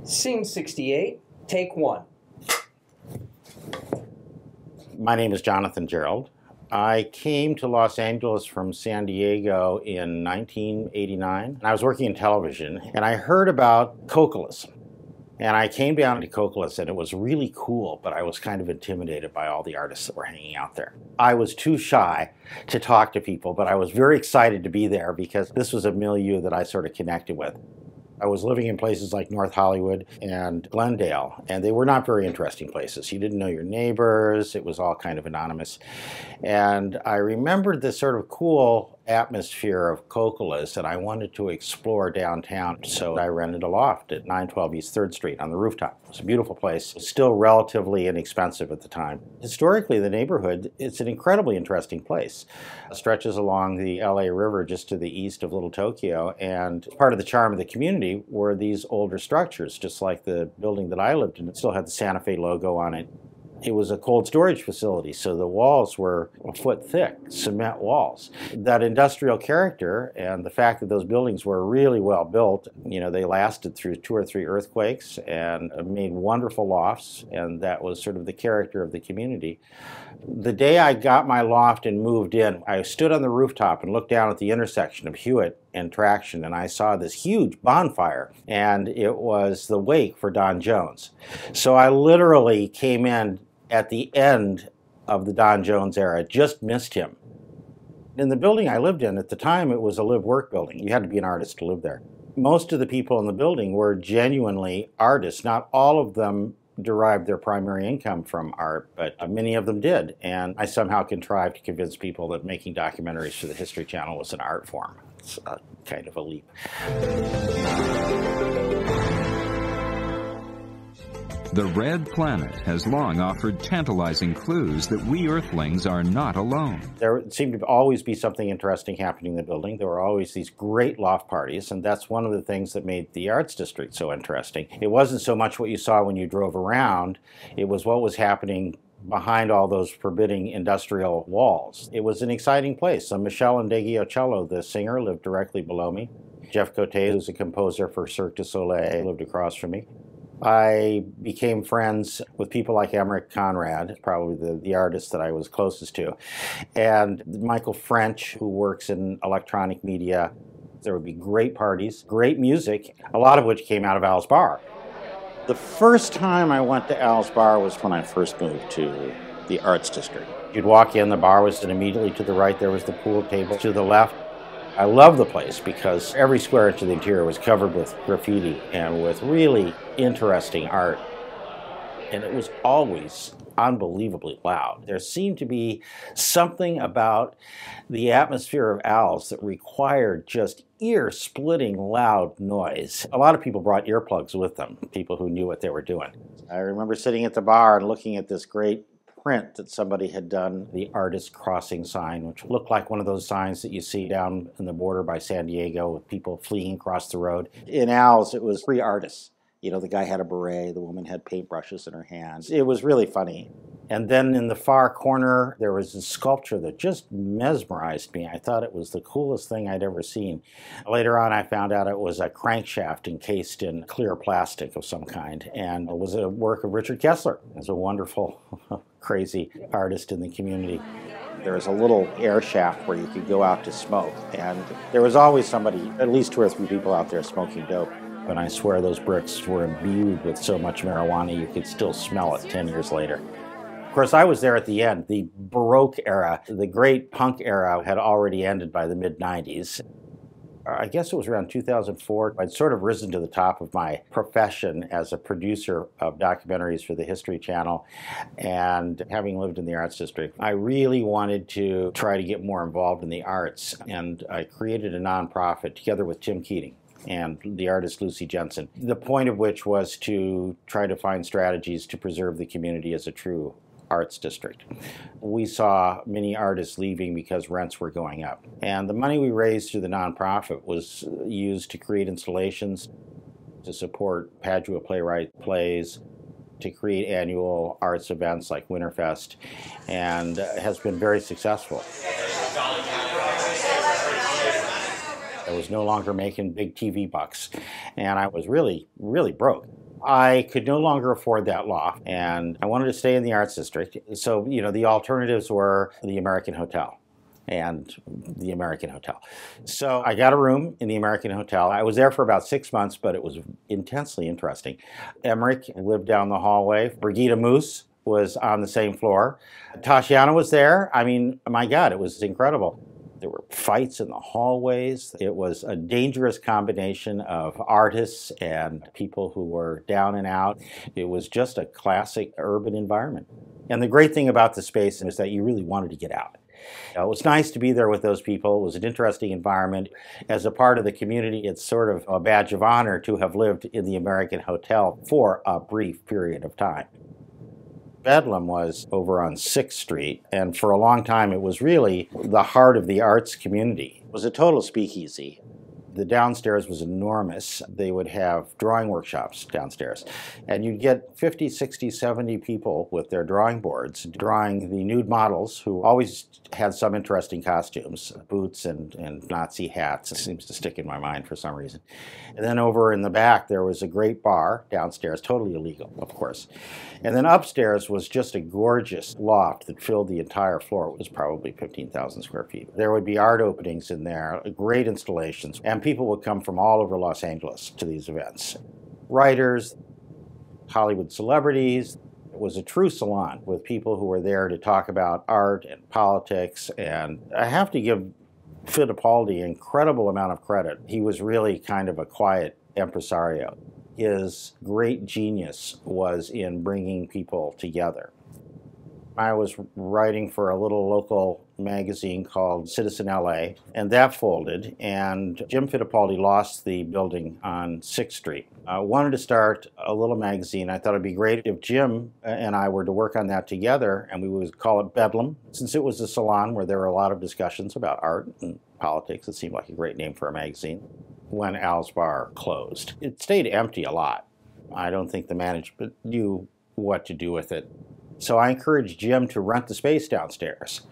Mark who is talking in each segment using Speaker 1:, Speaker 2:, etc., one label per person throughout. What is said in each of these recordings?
Speaker 1: Scene 68, take one.
Speaker 2: My name is Jonathan Jerald. I came to Los Angeles from San Diego in 1989. I was working in television, and I heard about Cocolas. And I came down to Cocolas, and it was really cool, but I was kind of intimidated by all the artists that were hanging out there. I was too shy to talk to people, but I was very excited to be there because this was a milieu that I sort of connected with. I was living in places like North Hollywood and Glendale, and they were not very interesting places. You didn't know your neighbors. It was all kind of anonymous. And I remembered this sort of cool atmosphere of Cocolas, and I wanted to explore downtown. So I rented a loft at 912 East 3rd Street on the rooftop. It was a beautiful place, still relatively inexpensive at the time. Historically, the neighborhood, it's an incredibly interesting place. It stretches along the LA River just to the east of Little Tokyo, and part of the charm of the community were these older structures, just like the building that I lived in. It still had the Santa Fe logo on it. It was a cold storage facility, so the walls were a foot thick, cement walls. That industrial character and the fact that those buildings were really well built, you know, they lasted through 2 or 3 earthquakes and made wonderful lofts, and that was sort of the character of the community. The day I got my loft and moved in, I stood on the rooftop and looked down at the intersection of Hewitt and Traction, and I saw this huge bonfire, and it was the wake for Don Jones. So I literally came in at the end of the Don Jones era, just missed him. In the building I lived in at the time, it was a live-work building. You had to be an artist to live there. Most of the people in the building were genuinely artists. Not all of them derived their primary income from art, but many of them did. And I somehow contrived to convince people that making documentaries for the History Channel was an art form. It's kind of a leap.
Speaker 3: The Red Planet has long offered tantalizing clues that we Earthlings are not alone.
Speaker 2: There seemed to always be something interesting happening in the building. There were always these great loft parties, and that's one of the things that made the Arts District so interesting. It wasn't so much what you saw when you drove around, it was what was happening behind all those forbidding industrial walls. It was an exciting place. So Michelle Indeghiocello, the singer, lived directly below me. Jeff Cote, who's a composer for Cirque du Soleil, lived across from me. I became friends with people like Emmerich Conrad, probably the artist that I was closest to, and Michael French, who works in electronic media. There would be great parties, great music, a lot of which came out of Al's Bar. The first time I went to Al's Bar was when I first moved to the Arts District. You'd walk in, the bar was immediately to the right, there was the pool table. To the left, I loved the place because every square inch of the interior was covered with graffiti and with really interesting art. And it was always unbelievably loud. There seemed to be something about the atmosphere of Al's that required just ear-splitting loud noise. A lot of people brought earplugs with them, people who knew what they were doing. I remember sitting at the bar and looking at this great print that somebody had done, the Artist Crossing sign, which looked like one of those signs that you see down in the border by San Diego with people fleeing across the road. In Al's, it was free artists. You know, the guy had a beret, the woman had paintbrushes in her hands. It was really funny. And then in the far corner, there was a sculpture that just mesmerized me. I thought it was the coolest thing I'd ever seen. Later on, I found out it was a crankshaft encased in clear plastic of some kind, and it was a work of Richard Kessler. He was a wonderful, crazy artist in the community. There was a little air shaft where you could go out to smoke, and there was always somebody, at least 2 or 3 people out there smoking dope. And I swear those bricks were imbued with so much marijuana you could still smell it 10 years later. Of course, I was there at the end. The Baroque era, the great punk era, had already ended by the mid-90s. I guess it was around 2004. I'd sort of risen to the top of my profession as a producer of documentaries for the History Channel, and having lived in the Arts District, I really wanted to try to get more involved in the arts, and I created a nonprofit together with Tim Keating and the artist Lucy Jensen, the point of which was to try to find strategies to preserve the community as a true arts district. We saw many artists leaving because rents were going up. And the money we raised through the nonprofit was used to create installations, to support Padua Playwright plays, to create annual arts events like Winterfest, and has been very successful. I was no longer making big TV bucks, and I was really, really broke. I could no longer afford that loft, and I wanted to stay in the Arts District. So, the alternatives were the American Hotel and the American Hotel. So I got a room in the American Hotel. I was there for about 6 months, but it was intensely interesting. Emmerich lived down the hallway. Brigitte Moose was on the same floor. Tashiana was there. I mean, my God, it was incredible. There were fights in the hallways. It was a dangerous combination of artists and people who were down and out. It was just a classic urban environment. And the great thing about the space is that you really wanted to get out. It was nice to be there with those people. It was an interesting environment. As a part of the community, it's sort of a badge of honor to have lived in the American Hotel for a brief period of time. Bedlam was over on 6th Street, and for a long time it was really the heart of the arts community. It was a total speakeasy. The downstairs was enormous. They would have drawing workshops downstairs, and you'd get 50, 60, 70 people with their drawing boards drawing the nude models who always had some interesting costumes, boots and Nazi hats. It seems to stick in my mind for some reason. And then over in the back there was a great bar downstairs, totally illegal, of course. And then upstairs was just a gorgeous loft that filled the entire floor. It was probably 15,000 square feet. There would be art openings in there, great installations, and people would come from all over Los Angeles to these events. Writers, Hollywood celebrities. It was a true salon with people who were there to talk about art and politics. And I have to give Fittipaldi an incredible amount of credit. He was really kind of a quiet impresario. His great genius was in bringing people together. I was writing for a little local magazine called Citizen LA, and that folded, and Jim Fittipaldi lost the building on 6th Street. I wanted to start a little magazine. I thought it'd be great if Jim and I were to work on that together, and we would call it Bedlam. Since it was a salon where there were a lot of discussions about art and politics, it seemed like a great name for a magazine. When Al's Bar closed, it stayed empty a lot. I don't think the management knew what to do with it. So I encouraged Jim to rent the space downstairs,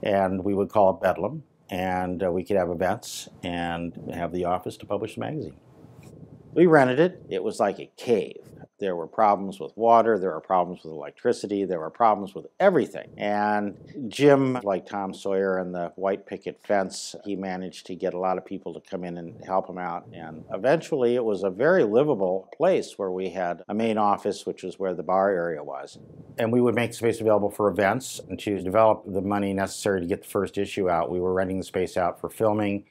Speaker 2: and we would call it Bedlam, and we could have events and have the office to publish the magazine. We rented it. It was like a cave. There were problems with water, there were problems with electricity, there were problems with everything. And Jim, like Tom Sawyer and the white picket fence, he managed to get a lot of people to come in and help him out. And eventually it was a very livable place where we had a main office, which was where the bar area was. And we would make space available for events. And to develop the money necessary to get the first issue out, we were renting the space out for filming,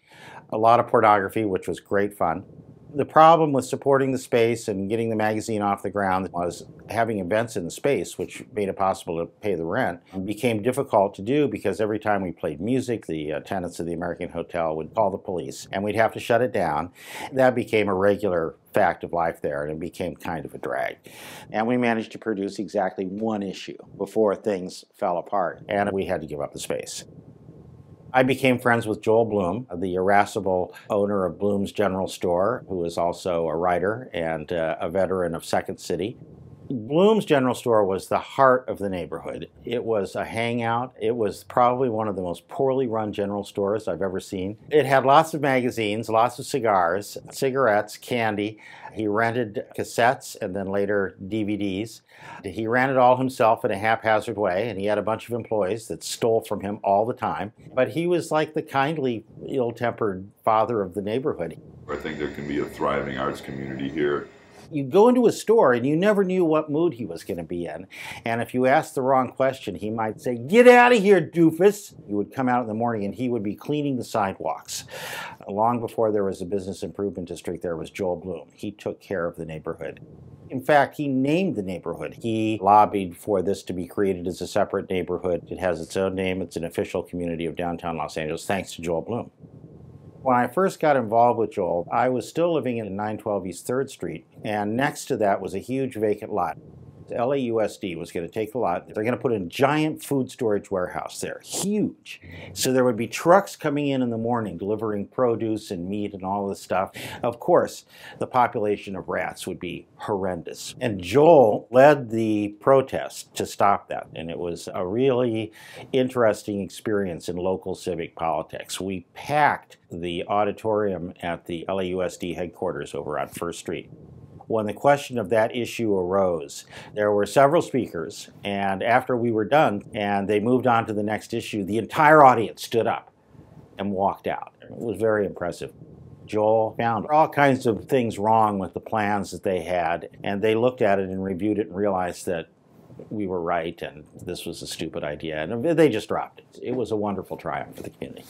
Speaker 2: a lot of pornography, which was great fun. The problem with supporting the space and getting the magazine off the ground was having events in the space, which made it possible to pay the rent. It became difficult to do because every time we played music, the tenants of the American Hotel would call the police, and we'd have to shut it down. That became a regular fact of life there, and it became kind of a drag. And we managed to produce exactly one issue before things fell apart, and we had to give up the space. I became friends with Joel Bloom, the irascible owner of Bloom's General Store, who is also a writer and a veteran of Second City. Bloom's General Store was the heart of the neighborhood. It was a hangout. It was probably one of the most poorly run general stores I've ever seen. It had lots of magazines, lots of cigars, cigarettes, candy. He rented cassettes and then later DVDs. He ran it all himself in a haphazard way, and he had a bunch of employees that stole from him all the time. But he was like the kindly, ill-tempered father of the neighborhood.
Speaker 4: I think there can be a thriving arts community here.
Speaker 2: You'd go into a store and you never knew what mood he was going to be in. And if you asked the wrong question, he might say, "Get out of here, doofus." You would come out in the morning and he would be cleaning the sidewalks. Long before there was a business improvement district, there was Joel Bloom. He took care of the neighborhood. In fact, he named the neighborhood. He lobbied for this to be created as a separate neighborhood. It has its own name. It's an official community of downtown Los Angeles, thanks to Joel Bloom. When I first got involved with Joel, I was still living in 912 East 3rd Street, and next to that was a huge vacant lot. LAUSD was going to take the lot. They're going to put a giant food storage warehouse there, huge. So there would be trucks coming in the morning delivering produce and meat and all this stuff. Of course, the population of rats would be horrendous. And Joel led the protest to stop that. And it was a really interesting experience in local civic politics. We packed the auditorium at the LAUSD headquarters over on 1st Street. when the question of that issue arose. There were several speakers, and after we were done and they moved on to the next issue, the entire audience stood up and walked out. It was very impressive. Joel found all kinds of things wrong with the plans that they had, and they looked at it and reviewed it and realized that we were right and this was a stupid idea, and they just dropped it. It was a wonderful triumph for the community.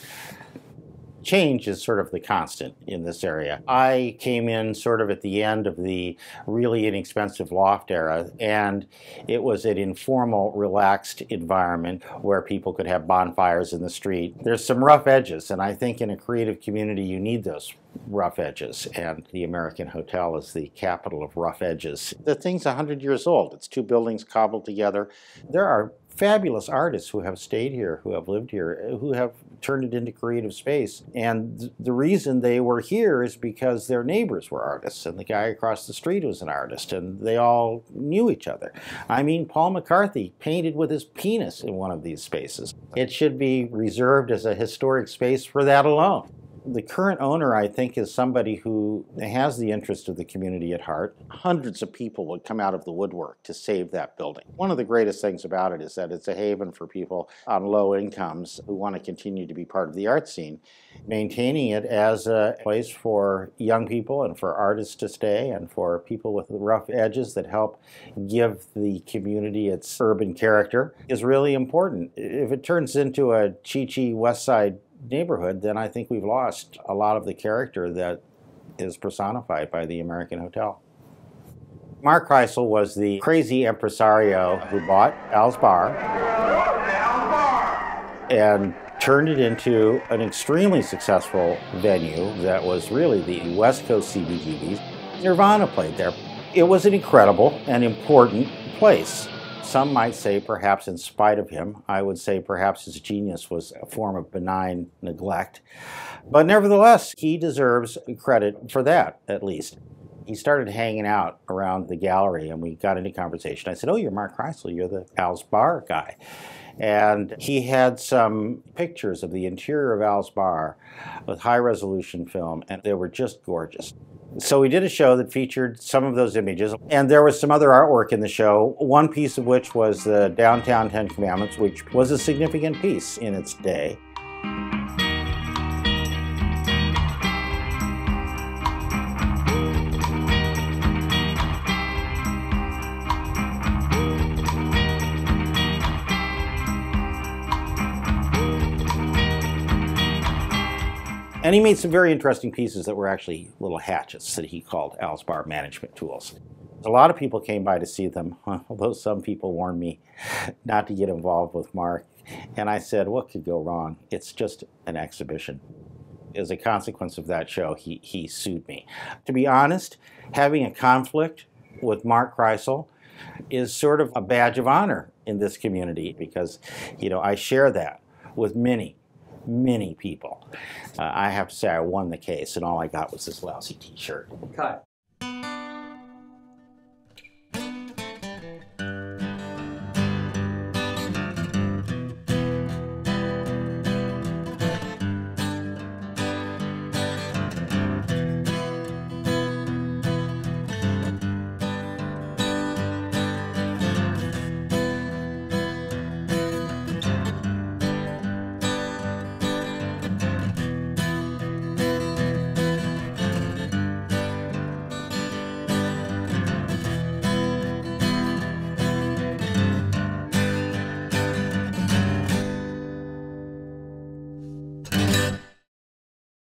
Speaker 2: Change is sort of the constant in this area. I came in sort of at the end of the really inexpensive loft era, and it was an informal, relaxed environment where people could have bonfires in the street. There's some rough edges, and I think in a creative community you need those rough edges, and the American Hotel is the capital of rough edges. The thing's 100 years old. It's two buildings cobbled together. There are fabulous artists who have stayed here, who have lived here, who have turned it into creative space. And the reason they were here is because their neighbors were artists, and the guy across the street was an artist, and they all knew each other. I mean, Paul McCarthy painted with his penis in one of these spaces. It should be reserved as a historic space for that alone. The current owner, I think, is somebody who has the interest of the community at heart. Hundreds of people would come out of the woodwork to save that building. One of the greatest things about it is that it's a haven for people on low incomes who want to continue to be part of the art scene, maintaining it as a place for young people and for artists to stay and for people with rough edges that help give the community its urban character is really important. If it turns into a Chi-Chi West Side neighborhood, then I think we've lost a lot of the character that is personified by the American Hotel. Mark Kreisel was the crazy impresario who bought Al's Bar and turned it into an extremely successful venue that was really the West Coast CBGB's. Nirvana played there. It was an incredible and important place. Some might say perhaps in spite of him. I would say perhaps his genius was a form of benign neglect. But nevertheless, he deserves credit for that, at least. He started hanging out around the gallery, and we got into conversation. I said, "Oh, you're Mark Kreisel, you're the Al's Bar guy." And he had some pictures of the interior of Al's Bar with high-resolution film, and they were just gorgeous. So we did a show that featured some of those images, and there was some other artwork in the show, one piece of which was the Downtown Ten Commandments, which was a significant piece in its day. And he made some very interesting pieces that were actually little hatchets that he called Al's Bar management tools. A lot of people came by to see them, although some people warned me not to get involved with Mark. And I said, what could go wrong? It's just an exhibition. As a consequence of that show, he sued me. To be honest, having a conflict with Mark Kreisel is sort of a badge of honor in this community because, I share that with many people. I have to say I won the case, and all I got was this lousy t-shirt.
Speaker 1: Cut.